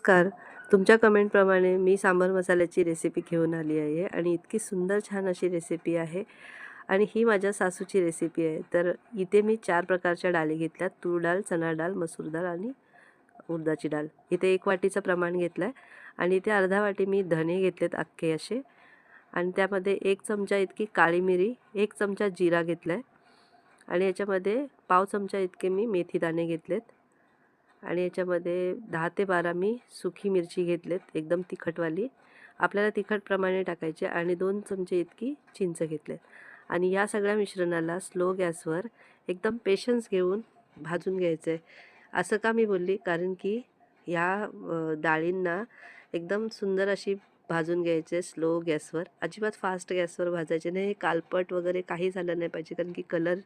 नमस्कार. तुमच्या कमेंटप्रमाणे मी सांबार मसाल्याची रेसिपी घेऊन आली आहे आणि इतकी सुंदर छान अशी रेसिपी आहे आणि ही माझ्या सासूची रेसिपी आहे. तर इथे मी 4 प्रकारच्या डाळी घेतल्यात. तूर डाळ, चणा डाळ, मसूर डाळ आणि उडदाची डाळ. इथे 1 वाटीचं प्रमाण घेतलं आहे आणि इथे अर्धा वाटी मी धणे घेतलेत अख्खे असे आणि त्यामध्ये 1 चमचा इतकी काळी मिरी, 1 चमचा जिरा घेतला आहे आणि याच्यामध्ये पाव चमचा इतके मी मेथी दाणे घेतलेत आणि याच्यामध्ये 10 ते 12 मी सुकी मिरची घेतलेत एकदम तिखटवाली. आपल्याला तिखटप्रमाणे टाकायचे आणि 2 चमचे इतकी चिंच घेतलेत आणि या सगळ्या मिश्रणाला स्लो गॅसवर एकदम पेशन्स घेऊन भाजून घ्यायचं आहे. असं का मी बोलली, कारण की या डाळींना एकदम सुंदर अशी भाजून घ्यायचे स्लो गॅसवर. अजिबात फास्ट गॅसवर भाजायचे नाही. कालपट वगैरे काही झालं नाही पाहिजे, कारण की कलर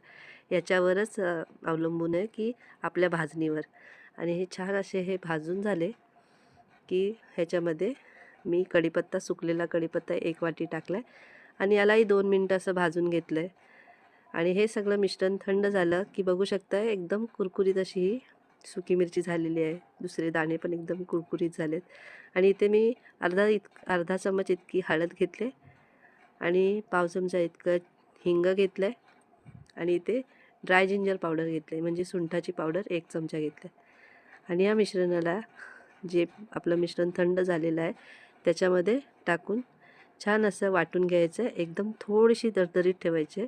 याच्यावरच अवलंबून आहे की आपल्या भाजणीवर. आणि हे छान असे हे भाजून झाले की ह्याच्यामध्ये मी कढीपत्ता, सुकलेला कढीपत्ता 1 वाटी टाकला आहे आणि यालाही 2 मिनटं असं भाजून घेतलं आहे आणि हे सगळं मिश्रण थंड झालं की बघू शकता एकदम कुरकुरीत अशी ही सुकी मिरची झालेली आहे. दुसरे दाणे पण एकदम कुरकुरीत झालेत आणि इथे मी अर्धा चमच इतकी हळद घेतले आणि पाव चमचा इतकं हिंग घेतलं आहे आणि इथे ड्राय जिंजर पावडर घेतली, म्हणजे सुंठाची पावडर 1 चमचा घेतली आणि या मिश्रणाला जे आपलं मिश्रण थंड झालेलं आहे त्याच्यामध्ये टाकून छान असं वाटून घ्यायचं आहे. एकदम थोडीशी दरदरीत ठेवायची आहे,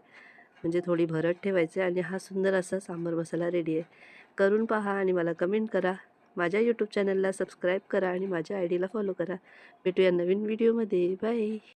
म्हणजे थोडी भरड ठेवायची आणि हा सुंदर असा सांबार मसाला रेडी आहे. करून पहा आणि मला कमेंट करा. माझ्या यूट्यूब चॅनलला सबस्क्राईब करा आणि माझ्या आय डीला फॉलो करा. भेटूया नवीन व्हिडिओमध्ये. बाय.